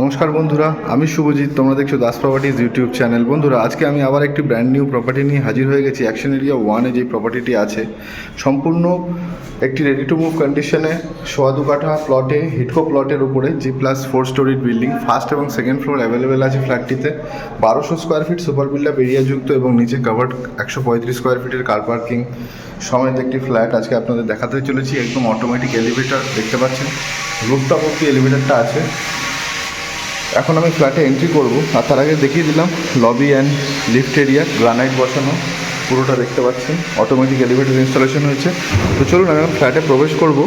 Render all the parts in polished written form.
নমস্কার বন্ধুরা, আমি শুভজিৎ। তোমরা দেখছো দাস প্রপার্টিজ ইউটিউব চ্যানেল। বন্ধুরা, আজকে আমি আবার একটি ব্র্যান্ড নিউ প্রপার্টি নিয়ে হাজির হয়ে গেছি। অ্যাকশন এরিয়া 1-এ যে প্রপার্টিটি আছে, সম্পূর্ণ একটি রেডি টু মুভ কন্ডিশনে 1.25 কাঠা প্লটে, হিটকো প্লটের উপরে G+4 স্টোরিড বিল্ডিং। ফার্স্ট এবং সেকেন্ড ফ্লোর অ্যাভেলেবেল আছে ফ্ল্যাটটিতে। 1200 স্কোয়ার ফিট সুপার বিল্ডাপ এরিয়াযুক্ত এবং নিচে কাভার্ড 135 স্কোয়ার ফিটের কার পার্কিং সমেত একটি ফ্ল্যাট আজকে আপনাদের দেখাতে চলেছি। একদম অটোমেটিক এলিভেটর দেখতে পাচ্ছেন, রুফটপ অব্দি এলিভেটরটা আছে। এখন আমি ফ্ল্যাটে এন্ট্রি করব, আর তার আগে দেখিয়ে দিলাম lobby and lift area, granite বসানো পুরোটা দেখতে পাচ্ছেন। অটোমেটিক এলিভেটর ইনস্টলেশন হয়েছে। তো চলুন আমি এখন ফ্ল্যাটে প্রবেশ করব।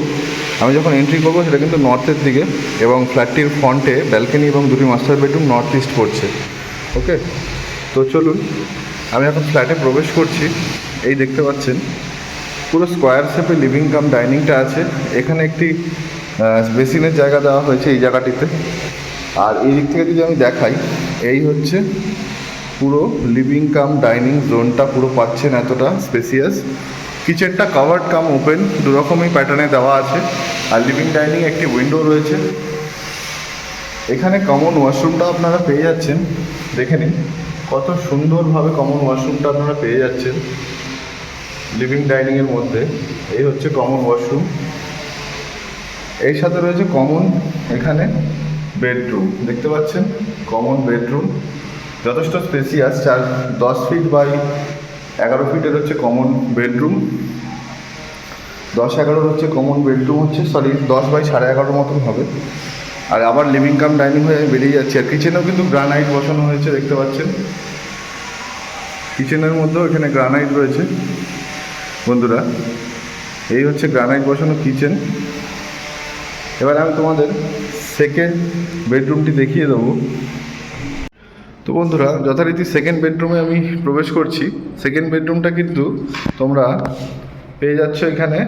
আমি যখন এন্ট্রি করব সেটা কিন্তু নর্থের দিকে, এবং ফ্ল্যাটটির ফ্রন্টে ব্যালকনি এবং দুটি মাস্টার বেডরুম নর্থ ইস্ট পড়ছে। ওকে, তো চলুন আমি এখন ফ্ল্যাটে প্রবেশ করছি। এই দেখতে পাচ্ছেন পুরো স্কোয়ার শেপে লিভিং কাম ডাইনিংটা আছে। এখানে একটি বেসিনের জায়গা দেওয়া হয়েছে এই জায়গাটিতে। আর এই দিক থেকে যদি আমি দেখাই, এই হচ্ছে পুরো লিভিং কাম ডাইনিং জোনটা পুরো পাচ্ছেন, এতটা স্পেসিয়াস। কিচেনটা কাভার্ড কাম ওপেন, দুরকমই প্যাটার্নে দেওয়া আছে। আর লিভিং ডাইনিং একটি উইন্ডো রয়েছে। এখানে কমন ওয়াশরুমটা আপনারা পেয়ে যাচ্ছেন, দেখে নিন কত সুন্দরভাবে কমন ওয়াশরুমটা আপনারা পেয়ে যাচ্ছেন লিভিং ডাইনিংয়ের মধ্যে। এই হচ্ছে কমন ওয়াশরুম, এর সাথে রয়েছে কমন এখানে বেডরুম দেখতে পাচ্ছেন। কমন বেডরুম যথেষ্ট স্পেসিয়াস, 10 ফিট বাই 11 ফিটের হচ্ছে কমন বেডরুম। 10-11 হচ্ছে কমন বেডরুম, হচ্ছে 10 বাই 11.5 মতন হবে। আর আবার লিভিং কাম ডাইনিং হয়ে বেরিয়ে যাচ্ছে। আর কিচেনেও কিন্তু গ্রানাইট বসানো হয়েছে দেখতে পাচ্ছেন। কিচেনের মধ্যেও এখানে গ্রানাইট রয়েছে বন্ধুরা। এই হচ্ছে গ্রানাইট বসানো কিচেন। এবার আমি তোমাদের সেকেন্ড বেডরুমটি দেখিয়ে দেবো। তো বন্ধুরা, যথারীতি সেকেন্ড বেডরুমে আমি প্রবেশ করছি। সেকেন্ড বেডরুমটা কিন্তু তোমরা পেয়ে যাচ্ছ এখানে।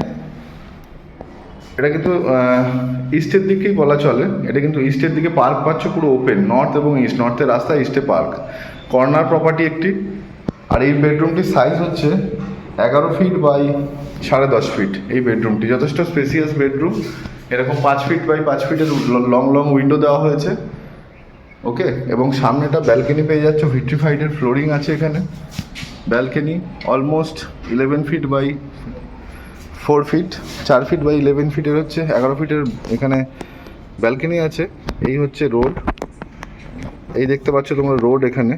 এটা কিন্তু ইস্টের দিকেই বলা চলে। এটা কিন্তু ইস্টের দিকে পার্ক পাচ্ছ, পুরো ওপেন, নর্থ এবং ইস্ট। নর্থের রাস্তা, ইস্টে পার্ক, কর্নার প্রপার্টি একটি। আর এই বেডরুমটির সাইজ হচ্ছে 11 ফিট বাই 10.5 ফিট। এই বেডরুমটি যথেষ্ট স্পেসিয়াস বেডরুম। এরকম 5 ফিট বাই 5 ফিটের লং উইন্ডো দেওয়া হয়েছে। ওকে, এবং সামনেটা ব্যালকনি পেয়ে যাচ্ছ। ভিট্রিফাইডের ফ্লোরিং আছে এখানে। Balcony almost 11 feet by 4 feet, 4 feet by 11 ফিটের হচ্ছে 11 ফিটের এখানে ব্যালকনি আছে। এই হচ্ছে রোড, এই দেখতে পাচ্ছ তোমরা রোড এখানে।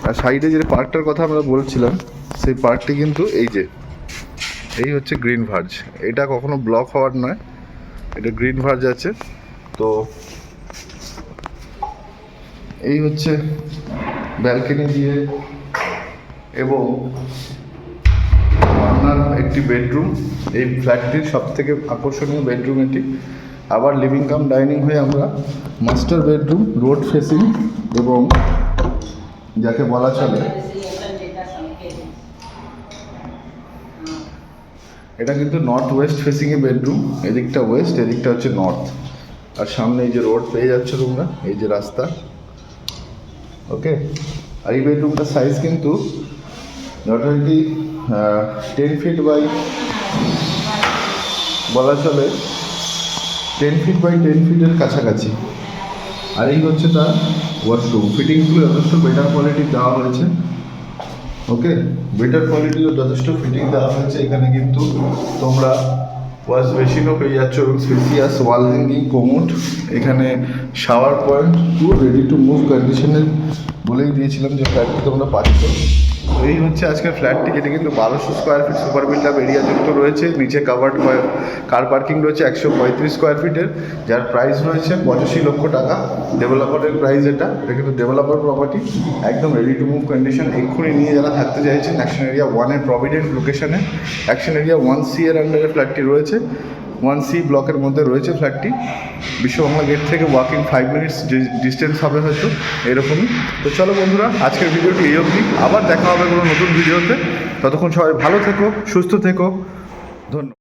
আর সাইডে যে পার্কটার কথা আমরা বলছিলাম, সেই পার্কটি কিন্তু এই হচ্ছে গ্রিন ভার্জ। এটা কখনো ব্লক হওয়ার নয়, এটা গ্রিন ভার্জ আছে। তো এই হচ্ছে ব্যালকনি দিয়ে এবং আপনার একটি বেডরুম। এই ফ্ল্যাটটির সবথেকে আকর্ষণীয় বেডরুম এটি। আবার লিভিং কাম ডাইনিং হয়ে আমরা মাস্টার বেডরুম, রোড ফেসিং, এবং যাকে বলা চলে এটা কিন্তু নর্থ ওয়েস্ট ফেসিংয়ে বেডরুম। এদিকটা ওয়েস্ট, এদিকটা হচ্ছে নর্থ। আর সামনে এই যে রোড পেয়ে যাচ্ছ তোমরা, এই যে রাস্তা। ওকে, আর এই বেডরুমটার সাইজ কিন্তু যথারীতি 10 ফিট বাই বলা চলে 10 ফিট বাই 10 ফিটের কাছাকাছি। আর এই হচ্ছে তার ওয়াশরুম। ফিটিংসগুলো যথেষ্ট বেটার কোয়ালিটির দেওয়া হয়েছে। ওকে, বেটার কোয়ালিটির যথেষ্ট ফিটিং দেওয়া হয়েছে। এখানে কিন্তু তোমরা ওয়াশ বেসিনও পেয়ে যাচ্ছ এবং স্পেসিয়াস ওয়াল হ্যাঙ্গিং কোমোড। এখানে শাওয়ার পয়েন্ট, পুরো রেডি টু মুভ কন্ডিশনের বলেই দিয়েছিলাম যে ফ্ল্যাটটি তোমরা পাচ্ছ। এই হচ্ছে আজকের ফ্ল্যাটটি, যেটি কিন্তু 1200 স্কোয়ার ফিট সুপার বিল্ডাপ এরিয়াযুক্ত রয়েছে। নিচে কাভার্ড কার পার্কিং রয়েছে 135 স্কোয়ার ফিটের, যার প্রাইস রয়েছে 85 লক্ষ টাকা। ডেভেলপারের প্রাইস এটা কিন্তু ডেভেলপার প্রপার্টি, একদম রেডি টু মুভ কন্ডিশন। এক্ষুনি নিয়ে যারা থাকতে চাইছেন, অ্যাকশন এরিয়া 1-এর প্রভিডেন্ট লোকেশনে অ্যাকশন এরিয়া 1C এর আন্ডারে ফ্ল্যাটটি রয়েছে। 1C ব্লকের মধ্যে রয়েছে ফ্ল্যাটটি। বিশ্ববাংলা গেট থেকে ওয়াকিং 5 মিনিটস ডিস্টেন্স হবে হয়তো, এরকমই। তো চলো বন্ধুরা, আজকের ভিডিওটি এই অবধি। আবার দেখা হবে কোনো নতুন ভিডিওতে। ততক্ষণ সবাই ভালো থেকো, সুস্থ থেকো, ধন্যবাদ।